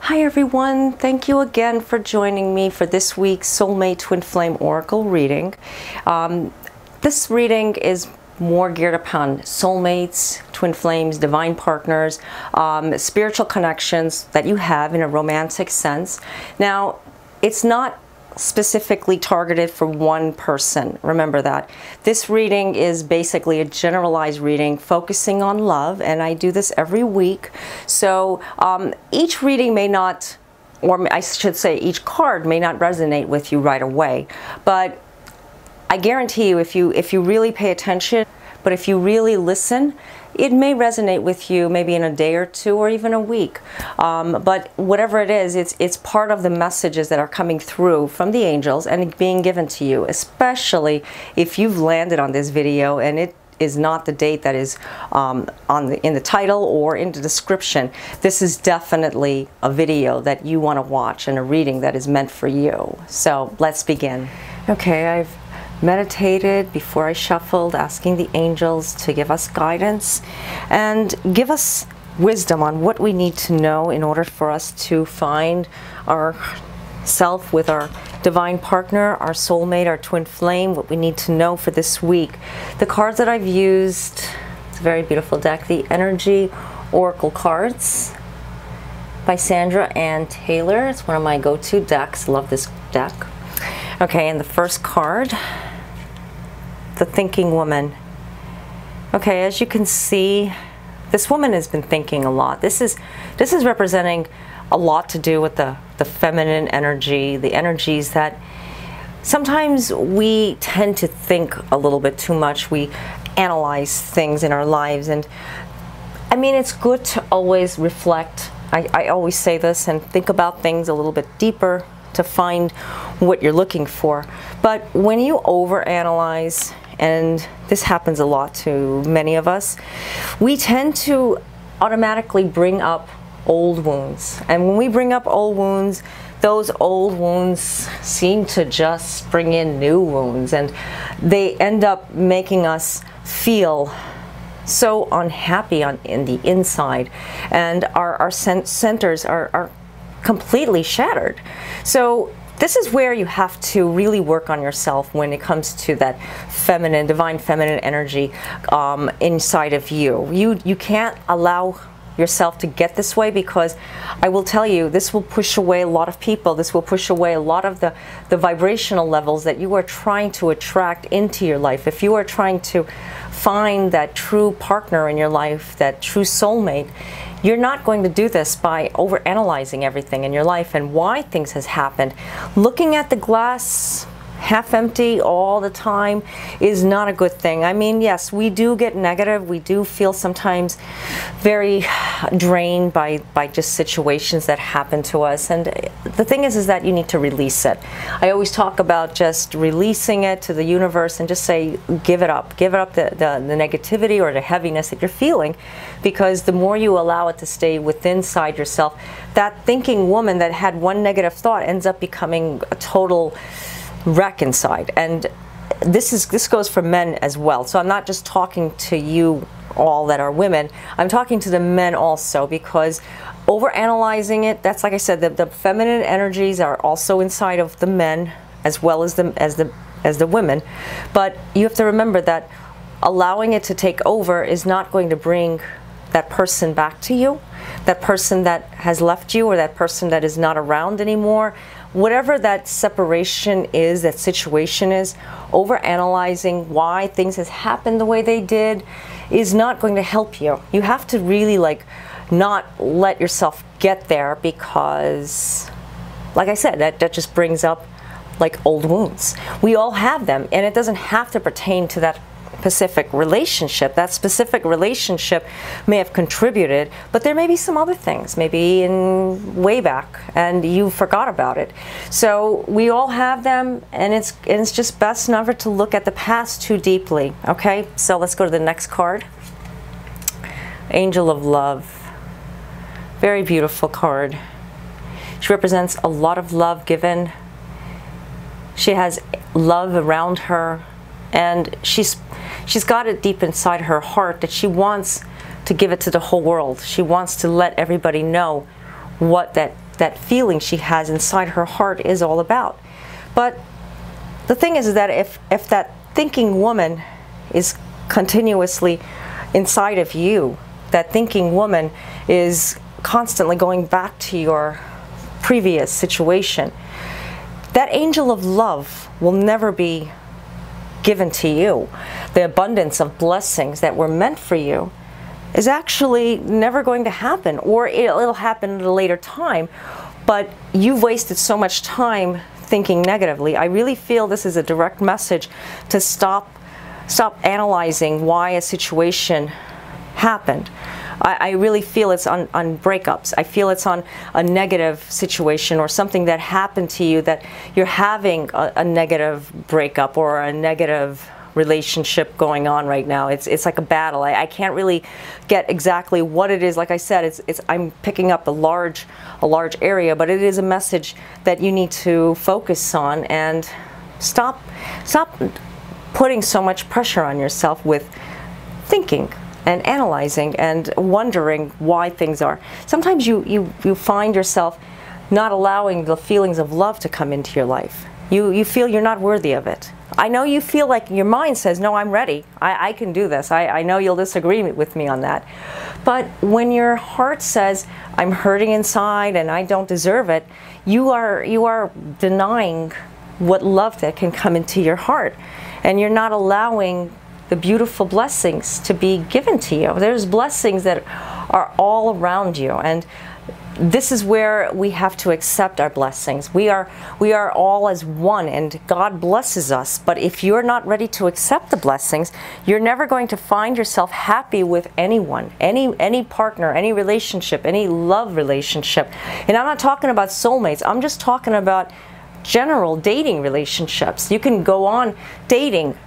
Hi everyone, thank you again for joining me for this week's Soulmate Twin Flame Oracle reading. This reading is more geared upon soulmates, twin flames, divine partners, spiritual connections that you have in a romantic sense. Now, it's not specifically targeted for one person. Remember that. This reading is basically a generalized reading focusing on love, and I do this every week. So each reading may not, or I should say each card may not resonate with you right away, but I guarantee you if you really pay attention, but if you really listen, it may resonate with you maybe in a day or two or even a week. But whatever it is, it's part of the messages that are coming through from the angels and being given to you, especially if you've landed on this video and it is not the date that is in the title or in the description. This is definitely a video that you want to watch and a reading that is meant for you. So let's begin. Okay, I've meditated before I shuffled, asking the angels to give us guidance and give us wisdom on what we need to know in order for us to find our self with our divine partner, our soulmate, our twin flame, what we need to know for this week. The cards that I've used, it's a very beautiful deck, the Energy Oracle cards by Sandra Ann Taylor. It's one of my go-to decks. Love this deck. Okay, and the first card, the Thinking Woman. Okay, as you can see, this woman has been thinking a lot. This is representing a lot to do with the feminine energy, the energies that sometimes we tend to think a little bit too much. We analyze things in our lives, and I mean, it's good to always reflect. I always say this, and think about things a little bit deeper to find what you're looking for. But when you overanalyze, and this happens a lot to many of us, we tend to automatically bring up old wounds. And when we bring up old wounds, those old wounds seem to just bring in new wounds, and they end up making us feel so unhappy in the inside, and our centers are completely shattered. So this is where you have to really work on yourself when it comes to that feminine, divine feminine energy inside of you. You can't allow yourself to get this way, because I will tell you, this will push away a lot of people. This will push away a lot of the vibrational levels that you are trying to attract into your life. If you are trying to find that true partner in your life, that true soulmate, you're not going to do this by overanalyzing everything in your life and why things has happened. Looking at the glass half empty all the time is not a good thing. I mean, yes, we do get negative. We do feel sometimes very drained by just situations that happen to us. And the thing is that you need to release it. I always talk about just releasing it to the universe and just say, give it up. Give it up the negativity or the heaviness that you're feeling, because the more you allow it to stay inside yourself, that thinking woman that had one negative thought ends up becoming a total wreck inside. And this goes for men as well. So I'm not just talking to you all that are women, I'm talking to the men also, because overanalyzing it, that's, like I said, the feminine energies are also inside of the men as well as the women. But you have to remember that allowing it to take over is not going to bring that person back to you, that person that has left you, or that person that is not around anymore. Whatever that separation is, that situation is, overanalyzing why things has happened the way they did is not going to help you. You have to really not let yourself get there, because, like I said, that just brings up old wounds. We all have them, and it doesn't have to pertain to that specific relationship. That specific relationship may have contributed, but there may be some other things, maybe in way back, and you forgot about it. So we all have them, and it's just best never to look at the past too deeply. Okay, so let's go to the next card. Angel of Love. Very beautiful card. She represents a lot of love given. She has love around her, and she's got it deep inside her heart that she wants to give it to the whole world. She wants to let everybody know what that that feeling she has inside her heart is all about. But the thing is that if that thinking woman is continuously inside of you, that thinking woman is constantly going back to your previous situation, that angel of love will never be given to you. The abundance of blessings that were meant for you is actually never going to happen, or it'll happen at a later time, but you've wasted so much time thinking negatively. I really feel this is a direct message to stop analyzing why a situation happened. I really feel it's on breakups. I feel it's on a negative situation or something that happened to you, that you're having a negative breakup or a negative relationship going on right now. It's like a battle. I can't really get exactly what it is. Like I said, I'm picking up a large area, but it is a message that you need to focus on and stop putting so much pressure on yourself with thinking and analyzing and wondering why things are. Sometimes you find yourself not allowing the feelings of love to come into your life. You feel you're not worthy of it. I know you feel like your mind says, no, I'm ready. I can do this. I know you'll disagree with me on that. But when your heart says, I'm hurting inside and I don't deserve it, you are denying what love that can come into your heart. And you're not allowing the beautiful blessings to be given to you. There's blessings that are all around you, and this is where we have to accept our blessings. We are all as one, and God blesses us. But if you're not ready to accept the blessings, you're never going to find yourself happy with anyone, any partner, any relationship, any love relationship. And I'm not talking about soulmates. I'm just talking about general dating relationships. You can go on dating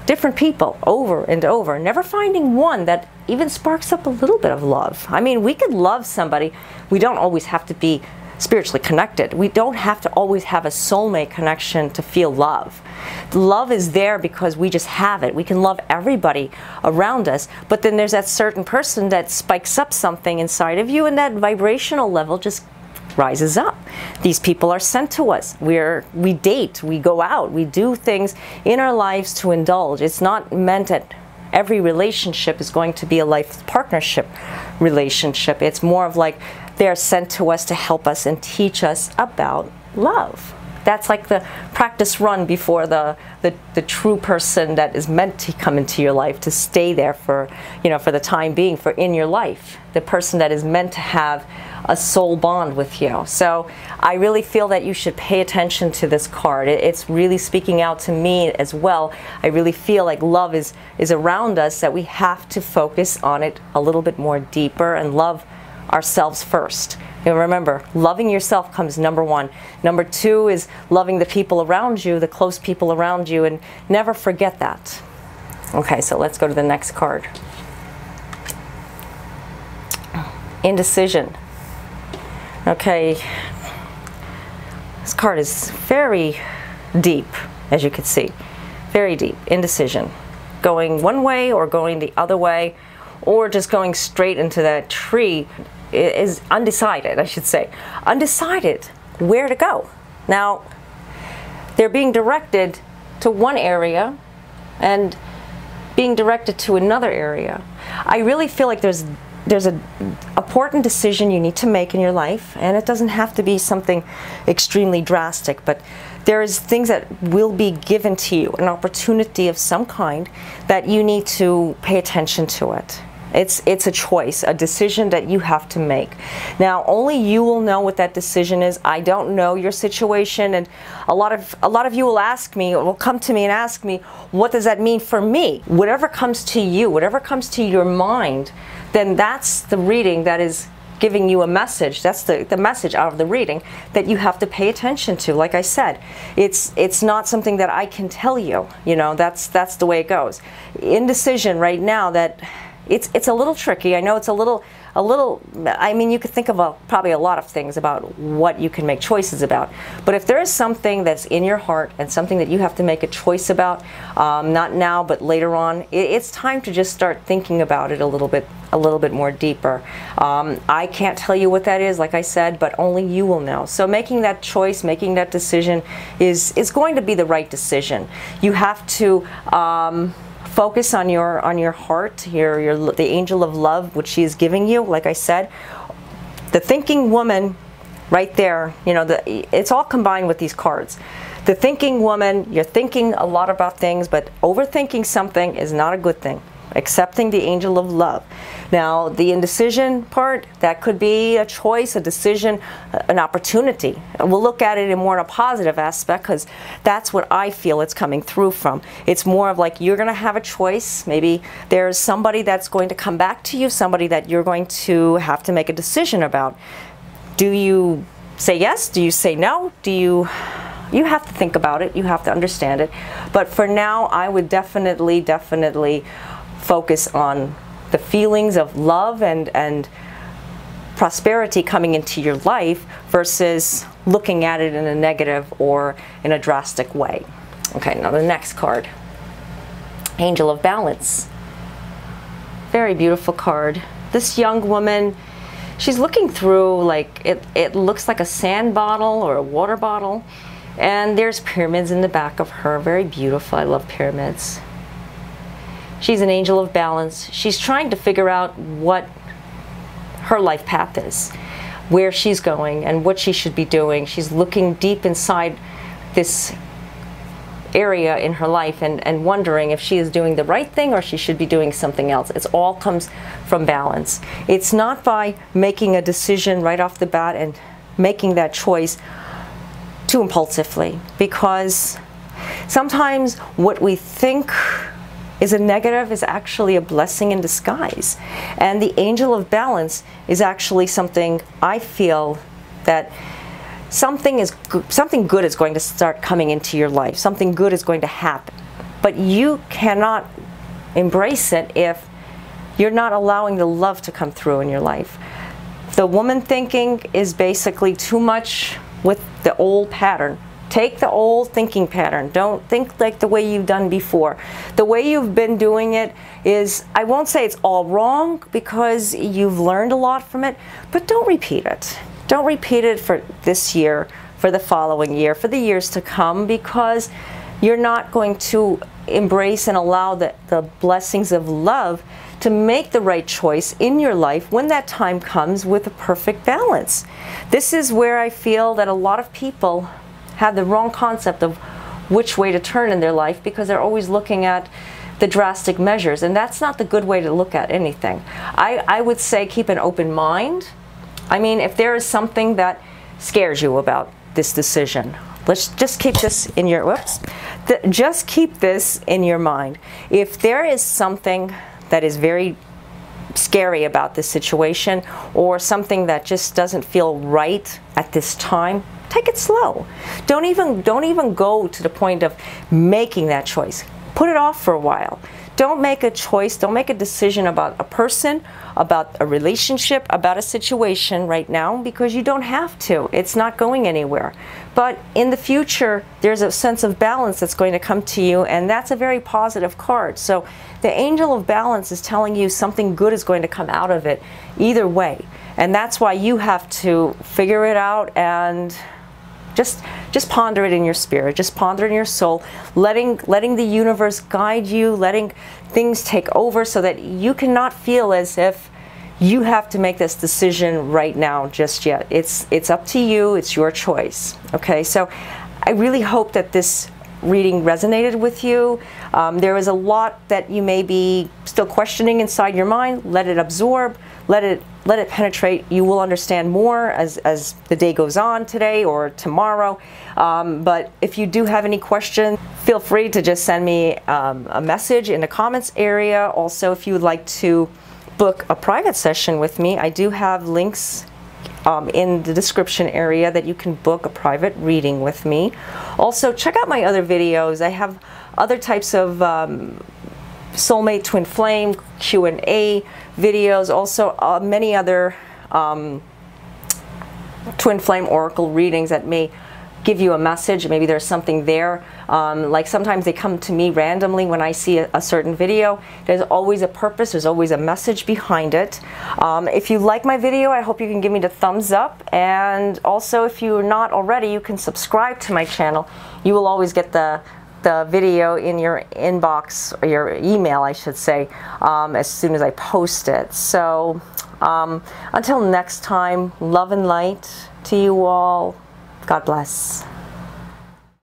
different people over and over, never finding one that even sparks up a little bit of love. I mean, we could love somebody. We don't always have to be spiritually connected. We don't have to always have a soulmate connection to feel love. Love is there because we just have it. We can love everybody around us, but then there's that certain person that spikes up something inside of you, and that vibrational level just rises up. These people are sent to us. We date, we go out, we do things in our lives to indulge. It's not meant that every relationship is going to be a life partnership relationship. It's more of like they're sent to us to help us and teach us about love. That's like the practice run before the true person that is meant to come into your life, to stay there for, for the time being, for in your life. The person that is meant to have a soul bond with you. So I really feel that you should pay attention to this card. It's really speaking out to me as well. I really feel like love is around us, that we have to focus on it a little bit more deeper and love ourselves first. And remember, loving yourself comes number one. Number two is loving the people around you, the close people around you, and never forget that. Okay, so let's go to the next card. Indecision. Okay, this card is very deep, as you can see. Very deep. Indecision. Going one way or going the other way, or just going straight into that tree is undecided, I should say. Undecided where to go. Now, they're being directed to one area and being directed to another area. I really feel like there's an important decision you need to make in your life, and it doesn't have to be something extremely drastic, but there's things that will be given to you, an opportunity of some kind, that you need to pay attention to it. It's a choice, a decision that you have to make. Now, only you will know what that decision is. I don't know your situation, and a lot of you will ask me, will come to me and ask me, what does that mean for me? Whatever comes to you, whatever comes to your mind, then that's the reading that is giving you a message. That's the message out of the reading that you have to pay attention to. Like I said, it's not something that I can tell you. That's the way it goes. Indecision right now, that it's a little tricky. I know it's a little a little, I mean, you could think of probably a lot of things about what you can make choices about. But if there is something that's in your heart and something that you have to make a choice about, not now but later on, it's time to just start thinking about it a little bit more deeper. I can't tell you what that is, like I said, but only you will know. So making that choice, making that decision is going to be the right decision. You have to focus on your heart, the angel of love, which she is giving you. Like I said, the thinking woman right there, you know, it's all combined with these cards. The thinking woman, you're thinking a lot about things, but overthinking something is not a good thing. Accepting the angel of love. Now, the indecision part, that could be a choice, a decision, an opportunity. And we'll look at it in more in a positive aspect, because that's what I feel it's coming through from. It's more of like you're going to have a choice. Maybe there's somebody that's going to come back to you, somebody that you're going to have to make a decision about. Do you say yes? Do you say no? You have to think about it. You have to understand it. But for now, I would definitely focus on the feelings of love and prosperity coming into your life versus looking at it in a negative or in a drastic way. Okay, now the next card. Angel of Balance. Very beautiful card. This young woman, she's looking through, like, it looks like a sand bottle or a water bottle, and there's pyramids in the back of her. Very beautiful. I love pyramids. She's an angel of balance. She's trying to figure out what her life path is, where she's going and what she should be doing. She's looking deep inside this area in her life and wondering if she is doing the right thing or she should be doing something else. It all comes from balance. It's not by making a decision right off the bat and making that choice too impulsively, because sometimes what we think is a negative is actually a blessing in disguise. And the angel of balance is actually something, I feel that something good is going to start coming into your life. Something good is going to happen. But you cannot embrace it if you're not allowing the love to come through in your life. The woman thinking is basically too much with the old pattern. Take the old thinking pattern. Don't think like the way you've done before. The way you've been doing it is, I won't say it's all wrong because you've learned a lot from it, but don't repeat it. Don't repeat it for this year, for the following year, for the years to come, because you're not going to embrace and allow the blessings of love to make the right choice in your life when that time comes with a perfect balance. This is where I feel that a lot of people have the wrong concept of which way to turn in their life, because they're always looking at the drastic measures, and that's not the good way to look at anything. I would say keep an open mind. I mean, if there is something that scares you about this decision, let's just keep this in your, just keep this in your mind. If there is something that is very scary about this situation, or something that just doesn't feel right at this time, take it slow. Don't even go to the point of making that choice. Put it off for a while. Don't make a choice, don't make a decision about a person, about a relationship, about a situation right now, because you don't have to. It's not going anywhere. But in the future, there's a sense of balance that's going to come to you, and that's a very positive card. So the angel of balance is telling you something good is going to come out of it either way. And that's why you have to figure it out and just ponder it in your spirit, just ponder it in your soul, letting the universe guide you, letting things take over, so that you cannot feel as if you have to make this decision right now just yet. It's up to you, it's your choice. Okay, so I really hope that this reading resonated with you. There is a lot that you may be still questioning inside your mind. Let it absorb, let it penetrate. You will understand more as the day goes on today or tomorrow. But if you do have any questions, feel free to just send me a message in the comments area. Also, if you would like to book a private session with me, I do have links in the description area that you can book a private reading with me. Also, check out my other videos. I have other types of Soulmate Twin Flame Q&A videos, also many other Twin Flame Oracle readings that may give you a message. Maybe there's something there. Like sometimes they come to me randomly when I see a certain video. There's always a purpose. There's always a message behind it. If you like my video, I hope you can give me the thumbs up. And also, if you're not already, you can subscribe to my channel. You will always get the video in your inbox, or your email, I should say, as soon as I post it. So until next time, love and light to you all. God bless.